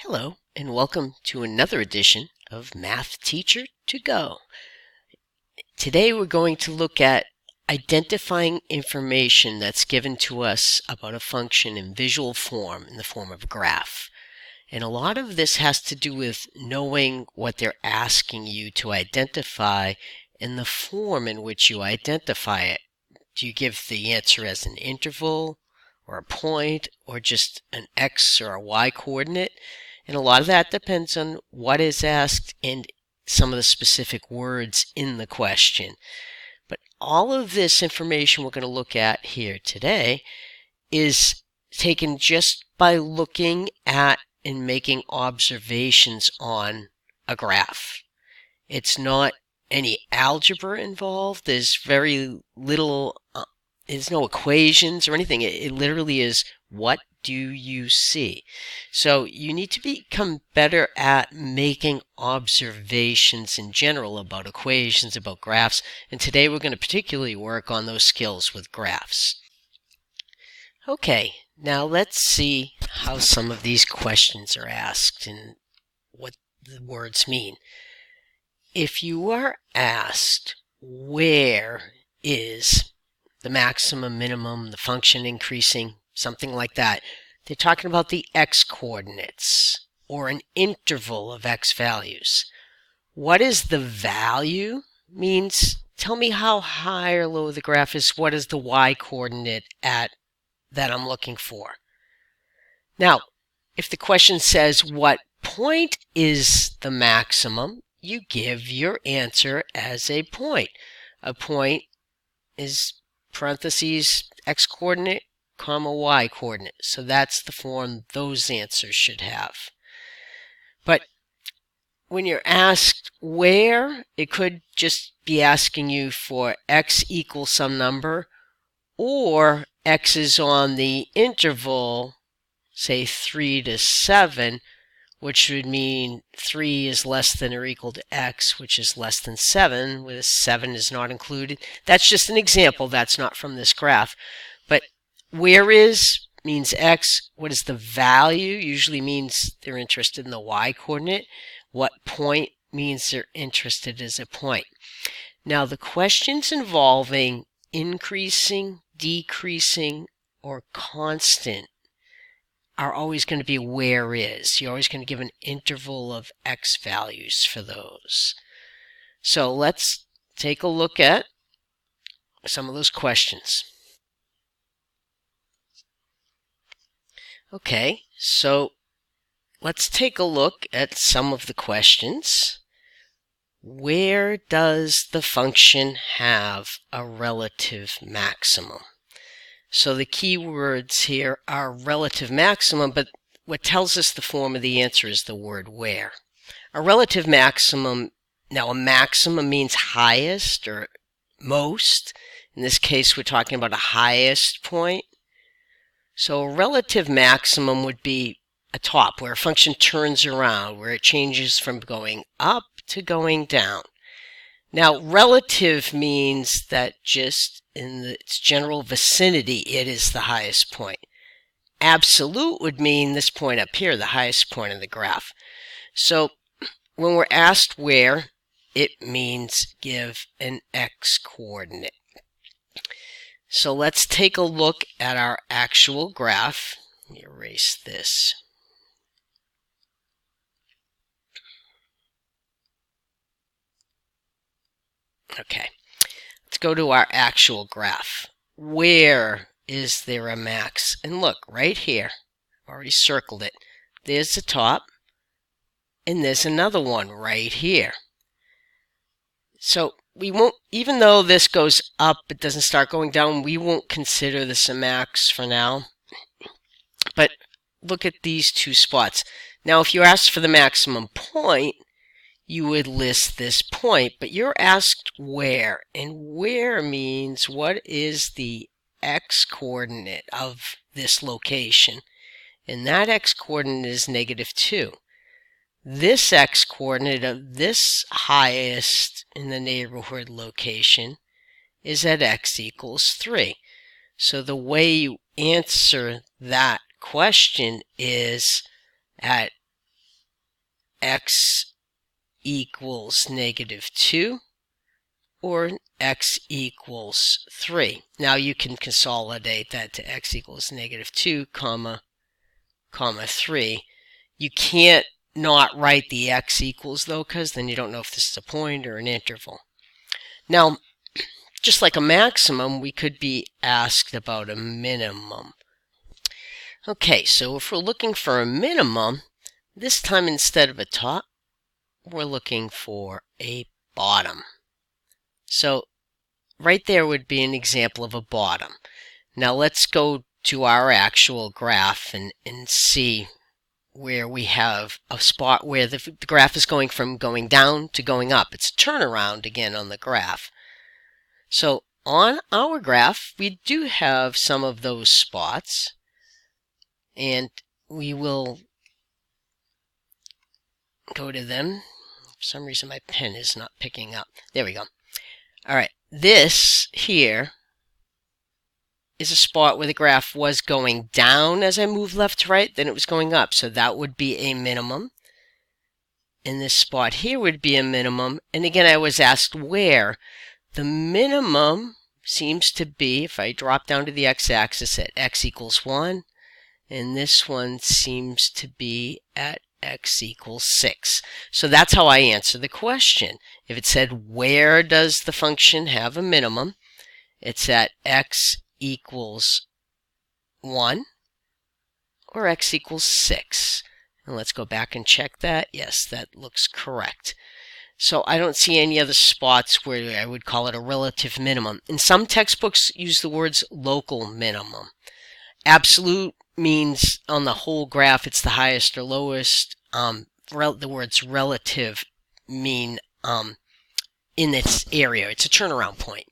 Hello, and welcome to another edition of Math Teacher to Go. Today we're going to look at identifying information that's given to us about a function in visual form in the form of a graph. And a lot of this has to do with knowing what they're asking you to identify and the form in which you identify it. Do you give the answer as an interval or a point or just an x or a y coordinate? And a lot of that depends on what is asked and some of the specific words in the question. But all of this information we're going to look at here today is taken just by looking at and making observations on a graph. It's not any algebra involved. There's very little, there's no equations or anything. It literally is, what do you see? So you need to become better at making observations in general about equations, about graphs, and today we're going to particularly work on those skills with graphs. Okay, now let's see how some of these questions are asked and what the words mean. If you are asked where is the maximum, minimum, the function increasing, something like that, they're talking about the x-coordinates or an interval of x values. What is the value means tell me how high or low the graph is. What is the y-coordinate at that I'm looking for? Now, if the question says what point is the maximum, you give your answer as a point. A point is parentheses x-coordinate, comma y-coordinate. So that's the form those answers should have. But when you're asked where, it could just be asking you for x equals some number, or x is on the interval, say 3 to 7, which would mean 3 is less than or equal to x, which is less than 7, where 7 is not included. That's just an example. That's not from this graph. But where is means x. What is the value? Usually means they're interested in the y-coordinate. What point means they're interested as a point. Now, the questions involving increasing, decreasing, or constant are always going to be where is. You're always going to give an interval of x values for those. So let's take a look at some of those questions. Okay, so let's take a look at some of the questions. Where does the function have a relative maximum? So the key words here are relative maximum, but what tells us the form of the answer is the word where. A relative maximum, now a maximum means highest or most. In this case, we're talking about a highest point. So a relative maximum would be a top, where a function turns around, where it changes from going up to going down. Now, relative means that just in its general vicinity, it is the highest point. Absolute would mean this point up here, the highest point in the graph. So when we're asked where, it means give an x-coordinate. So let's take a look at our actual graph. Let me erase this. Okay, let's go to our actual graph. Where is there a max? And look, right here, I've already circled it. There's the top, and there's another one right here. So we won't, even though this goes up, it doesn't start going down, we won't consider this a max for now. But look at these two spots. Now, if you asked for the maximum point, you would list this point, but you're asked where, and where means what is the x-coordinate of this location, and that x-coordinate is -2. This x-coordinate of this highest in the neighborhood location is at x equals 3. So the way you answer that question is at x equals -2 or x equals 3. Now you can consolidate that to x equals -2, comma 3. You can't not write the x equals though, because then you don't know if this is a point or an interval. Now, just like a maximum, we could be asked about a minimum. Okay, so if we're looking for a minimum, this time instead of a top, we're looking for a bottom. So right there would be an example of a bottom. Now let's go to our actual graph and see where we have a spot where the graph is going from going down to going up. It's a turnaround again on the graph. So on our graph, we do have some of those spots, and we will go to them. For some reason my pen is not picking up. There we go. All right, this here is a spot where the graph was going down as I moved left to right, then it was going up. So that would be a minimum. And this spot here would be a minimum. And again, I was asked where. The minimum seems to be, if I drop down to the x-axis at x equals 1, and this one seems to be at x equals 6. So that's how I answer the question. If it said, where does the function have a minimum? It's at x equals 1 or x equals 6. And let's go back and check that. Yes, that looks correct. So I don't see any other spots where I would call it a relative minimum. In some textbooks use the words local minimum. Absolute means on the whole graph it's the highest or lowest. The words relative mean in its area. It's a turnaround point.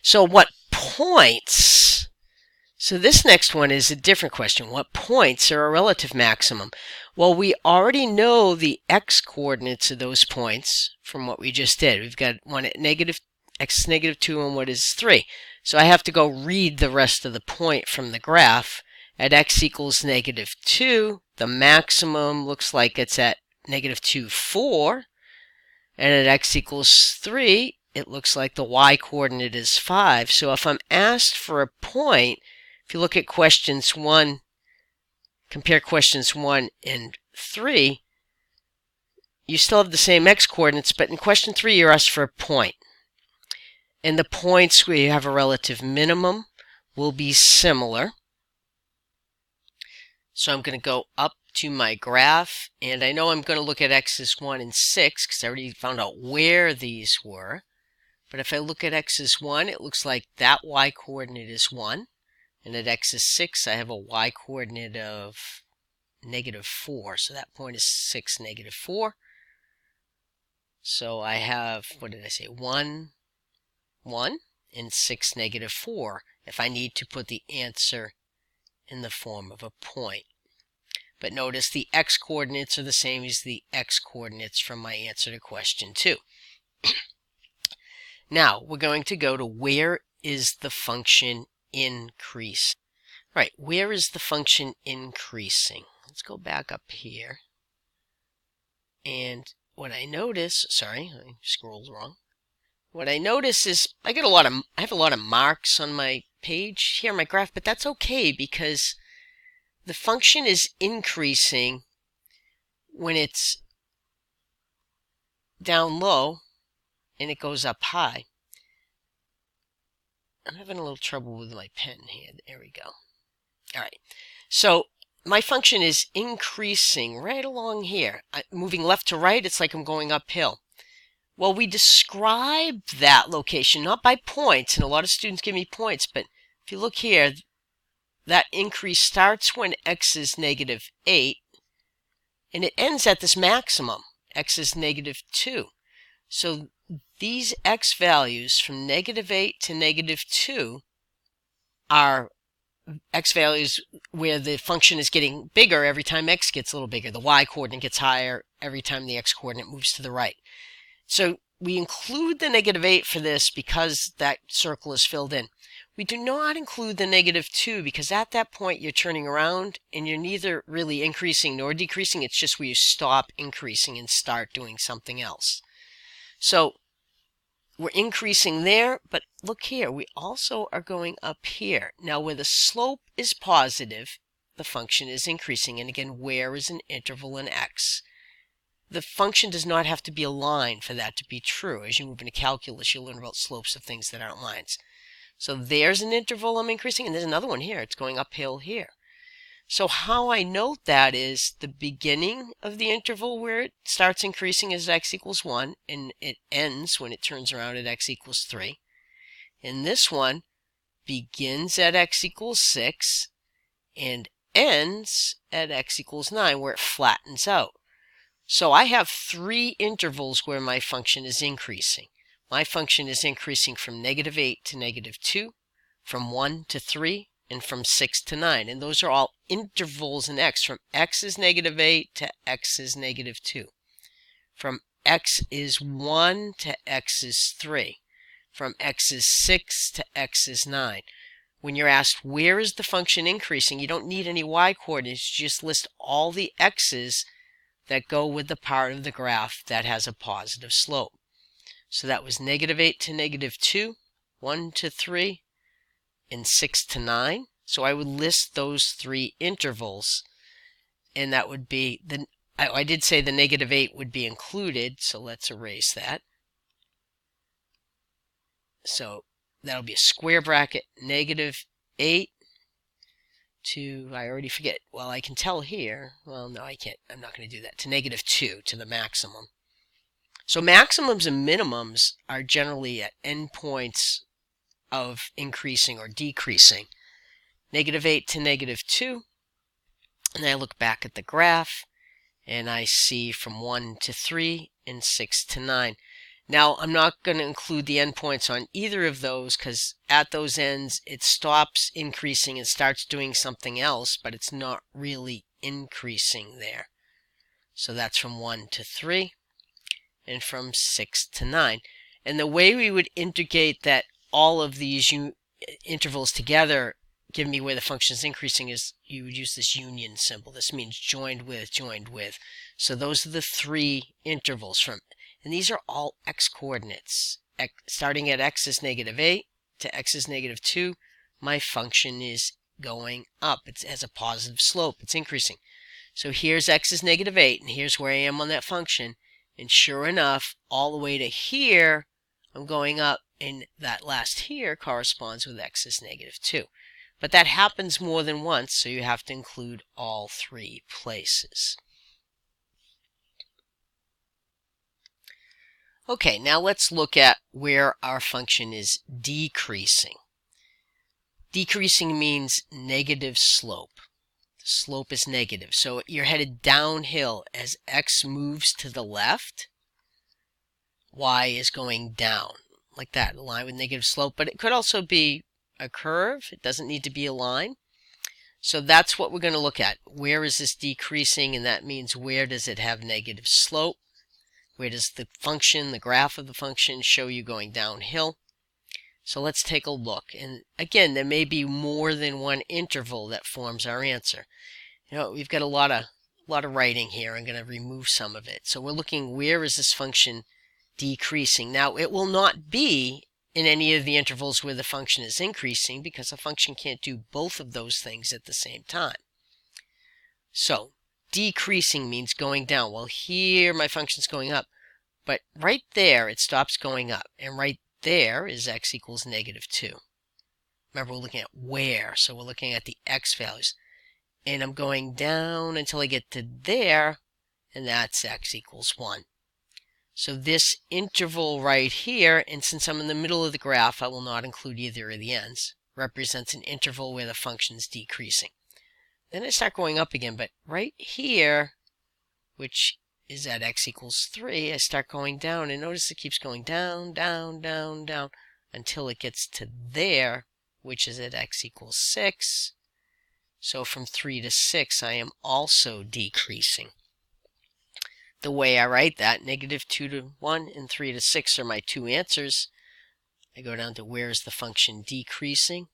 So what points? So this next one is a different question. What points are a relative maximum? Well, we already know the x-coordinates of those points from what we just did. We've got one at x is -2 and what is 3. So I have to go read the rest of the point from the graph. At x equals -2, the maximum looks like it's at -2, 4. And at x equals 3, it looks like the y-coordinate is 5. So if I'm asked for a point, if you look at questions 1, compare questions 1 and 3, you still have the same x-coordinates, but in question 3 you're asked for a point. And the points where you have a relative minimum will be similar. So I'm going to go up to my graph, and I know I'm going to look at x's 1 and 6 because I already found out where these were. But if I look at x's 1, it looks like that y-coordinate is 1. And at x is 6, I have a y-coordinate of -4. So that point is 6, -4. So I have, what did I say, 1, 1, and 6, -4, if I need to put the answer in the form of a point. But notice the x-coordinates are the same as the x-coordinates from my answer to question 2. Now, we're going to go to where is the function increase? Right, where is the function increasing? Let's go back up here. And what I notice, sorry, I scrolled wrong. What I notice is I have a lot of marks on my page here on my graph, but that's okay because the function is increasing when it's down low and it goes up high. I'm having a little trouble with my pen here. There we go. All right. So my function is increasing right along here. Moving left to right, it's like I'm going uphill. Well, we describe that location, not by points, and a lot of students give me points, but if you look here, that increase starts when x is -8, and it ends at this maximum, x is -2. So these x values from -8 to -2 are x values where the function is getting bigger every time x gets a little bigger. The y-coordinate gets higher every time the x-coordinate moves to the right. So we include the -8 for this because that circle is filled in. We do not include the -2 because at that point you're turning around and you're neither really increasing nor decreasing. It's just where you stop increasing and start doing something else. So we're increasing there, but look here, we also are going up here. Now where the slope is positive, the function is increasing. And again, where is an interval in x? The function does not have to be a line for that to be true. As you move into calculus, you'll learn about slopes of things that aren't lines. So there's an interval I'm increasing, and there's another one here. It's going uphill here. So how I note that is the beginning of the interval where it starts increasing is x equals 1, and it ends when it turns around at x equals 3. And this one begins at x equals 6 and ends at x equals 9, where it flattens out. So I have 3 intervals where my function is increasing. My function is increasing from -8 to -2, from 1 to 3, and from 6 to 9. And those are all intervals in x, from x is -8 to x is -2, from x is 1 to x is 3, from x is 6 to x is 9. When you're asked where is the function increasing, you don't need any y coordinates. You just list all the x's that go with the part of the graph that has a positive slope. So that was -8 to -2, 1 to 3, and 6 to 9. So I would list those 3 intervals, and that would be, I did say the -8 would be included, so let's erase that. So that'll be a square bracket, -8 to, I already forget, well, I can tell here, well, no, I can't, I'm not going to do that, to -2, to the maximum. So maximums and minimums are generally at endpoints of increasing or decreasing. -8 to -2, and I look back at the graph, and I see from 1 to 3 and 6 to 9. Now, I'm not going to include the endpoints on either of those because at those ends, it stops increasing and starts doing something else, but it's not really increasing there. So that's from 1 to 3 and from 6 to 9. And the way we would indicate that all of these intervals together give me where the function is increasing is you would use this union symbol. This means joined with, joined with. So those are the 3 intervals from, and these are all x coordinates. Starting at x is -8 to x is -2, my function is going up. It has a positive slope. It's increasing. So here's x is -8, and here's where I am on that function. And sure enough, all the way to here, I'm going up, and that last here corresponds with x is -2. But that happens more than once, so you have to include all 3 places. Okay, now let's look at where our function is decreasing. Decreasing means negative slope. The slope is negative, so you're headed downhill. As x moves to the left, y is going down, like that, a line with negative slope. But it could also be a curve. It doesn't need to be a line. So that's what we're going to look at. Where is this decreasing? And that means where does it have negative slope? Where does the function, the graph of the function, show you going downhill? So let's take a look. And again, there may be more than one interval that forms our answer. You know, we've got a lot of writing here. I'm going to remove some of it. So we're looking, where is this function decreasing? Now, it will not be in any of the intervals where the function is increasing because a function can't do both of those things at the same time. So decreasing means going down. Well, here my function's going up, but right there it stops going up, and right there is x equals -2. Remember, we're looking at where, so we're looking at the x values. And I'm going down until I get to there, and that's x equals 1. So this interval right here, and since I'm in the middle of the graph, I will not include either of the ends, represents an interval where the function is decreasing. Then I start going up again, but right here, which is at x equals 3, I start going down, and notice it keeps going down, down, down, down, until it gets to there, which is at x equals 6. So from 3 to 6, I am also decreasing. The way I write that, -2 to 1 and 3 to 6 are my 2 answers. I go down to where is the function decreasing,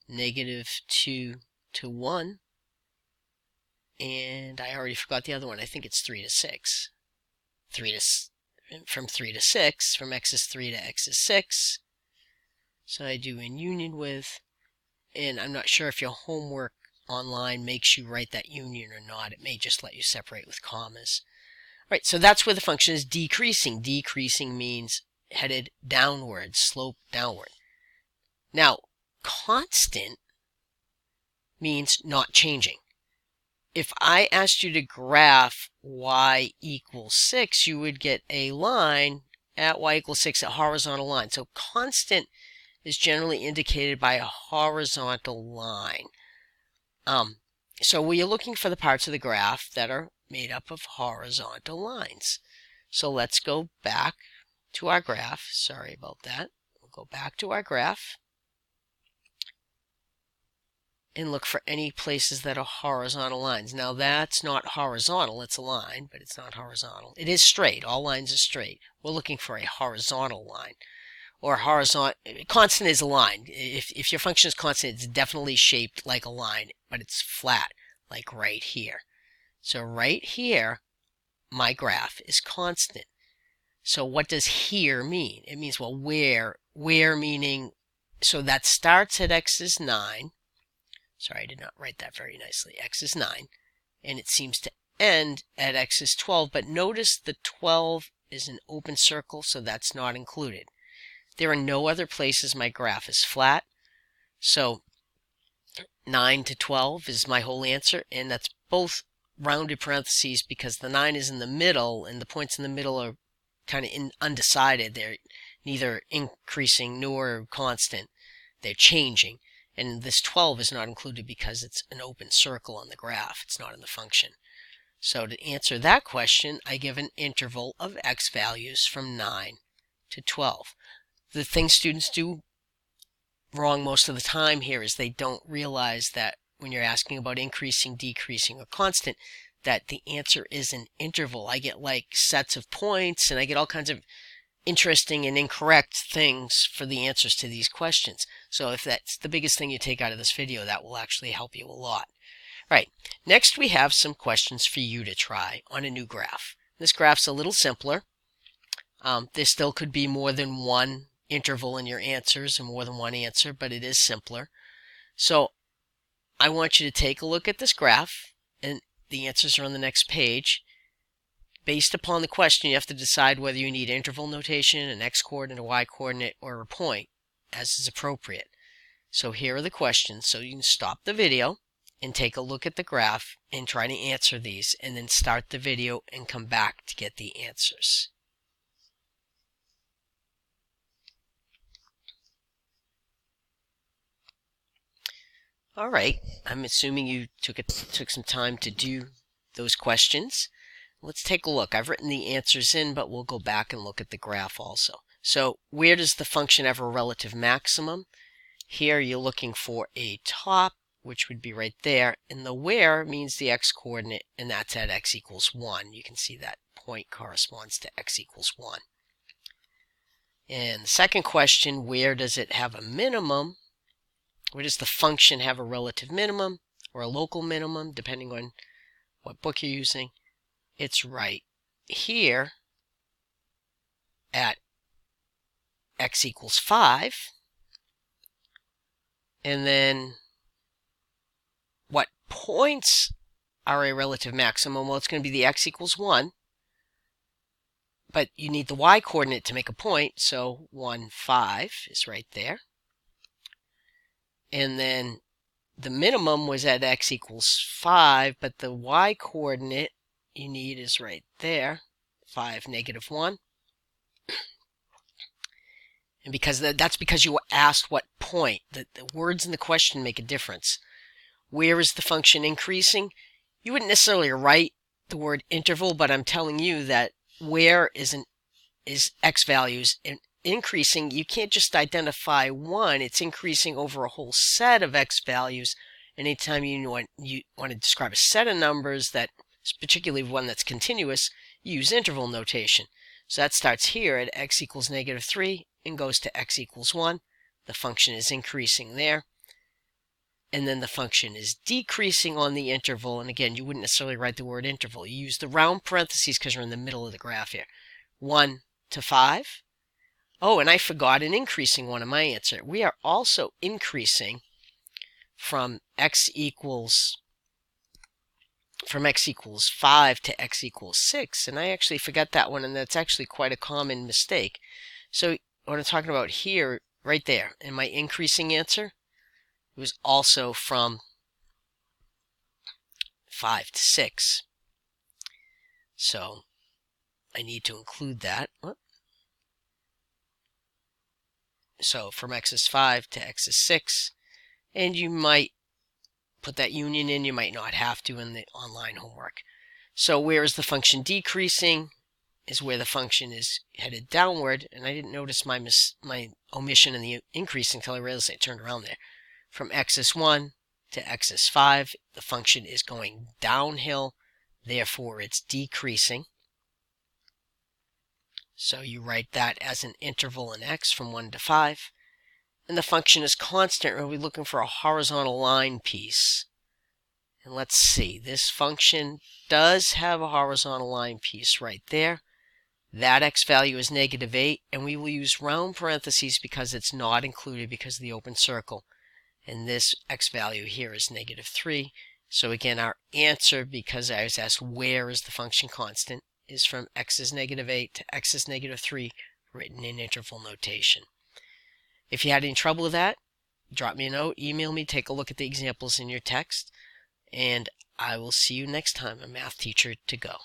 -2 to 1, and I already forgot the other one. I think it's 3 to 6. From 3 to 6, from x is 3 to x is 6. So I do in union with, and I'm not sure if your homework online makes you write that union or not. It may just let you separate with commas. All right, so that's where the function is decreasing. Decreasing means headed downward, slope downward. Now, constant means not changing. If I asked you to graph y equals 6, you would get a line at y equals 6, a horizontal line. So constant is generally indicated by a horizontal line. So we are looking for the parts of the graph that are made up of horizontal lines. So let's go back to our graph. Sorry about that. We'll go back to our graph and look for any places that are horizontal lines. Now that's not horizontal, it's a line, but it's not horizontal. It is straight, all lines are straight. We're looking for a horizontal line. Or horizontal, constant is a line. If your function is constant, it's definitely shaped like a line, but it's flat, like right here. So right here, my graph is constant. So what does here mean? It means, well, where meaning, so that starts at x is 9. Sorry, I did not write that very nicely. X is 9, and it seems to end at x is 12, but notice the 12 is an open circle, so that's not included. There are no other places my graph is flat, so 9 to 12 is my whole answer, and that's both rounded parentheses because the 9 is in the middle, and the points in the middle are kind of undecided. They're neither increasing nor constant. They're changing. And this 12 is not included because it's an open circle on the graph. It's not in the function. So to answer that question, I give an interval of x values from 9 to 12. The thing students do wrong most of the time here is they don't realize that when you're asking about increasing, decreasing, or constant, that the answer is an interval. I get like sets of points, and I get all kinds of interesting and incorrect things for the answers to these questions. So if that's the biggest thing you take out of this video, that will actually help you a lot. All right, next we have some questions for you to try on a new graph. This graph's a little simpler. There still could be more than one interval in your answers and more than one answer, but it is simpler. So I want you to take a look at this graph, and the answers are on the next page. Based upon the question, you have to decide whether you need interval notation, an x-coordinate, a y-coordinate, or a point, as is appropriate. So here are the questions. So you can stop the video and take a look at the graph and try to answer these, and then start the video and come back to get the answers. All right, I'm assuming you took some time to do those questions. Let's take a look. I've written the answers in, but we'll go back and look at the graph also. So where does the function have a relative maximum? Here you're looking for a top, which would be right there, and the where means the x-coordinate, and that's at x equals 1. You can see that point corresponds to x equals 1. And the second question, where does it have a minimum? Where does the function have a relative minimum or a local minimum, depending on what book you're using? It's right here at x equals 5. And then what points are a relative maximum? Well, it's going to be the x equals 1. But you need the y-coordinate to make a point, so 1, 5 is right there. And then the minimum was at x equals 5, but the y-coordinate you need is right there, 5, -1. And because that's because you were asked what point. The words in the question make a difference. Where is the function increasing? You wouldn't necessarily write the word interval, but I'm telling you that where is x values, and increasing, you can't just identify one. It's increasing over a whole set of x values. Anytime you want to describe a set of numbers, that particularly one that's continuous, use interval notation. So that starts here at x equals -3 and goes to x equals 1. The function is increasing there. And then the function is decreasing on the interval. And again, you wouldn't necessarily write the word interval. You use the round parentheses because we're in the middle of the graph here. 1 to 5. Oh, and I forgot an increasing one in my answer. We are also increasing from x equals 5 to x equals 6. And I actually forgot that one, and that's actually quite a common mistake. So what I'm talking about here, right there, in my increasing answer, it was also from 5 to 6. So I need to include that. So from x is 5 to x is 6. And you might put that union in. You might not have to in the online homework. So where is the function decreasing is where the function is headed downward. And I didn't notice my omission in the increasing until I realized I turned around there. From x is 1 to x is 5, the function is going downhill. Therefore, it's decreasing. So you write that as an interval in x from 1 to 5. And the function is constant. We'll be looking for a horizontal line piece. And let's see, this function does have a horizontal line piece right there. That x value is -8, and we will use round parentheses because it's not included because of the open circle. And this x value here is -3. So again, our answer, because I was asked where is the function constant, is from x is -8 to x is -3, written in interval notation. If you had any trouble with that, drop me a note, email me, take a look at the examples in your text, and I will see you next time on Math Teacher to Go.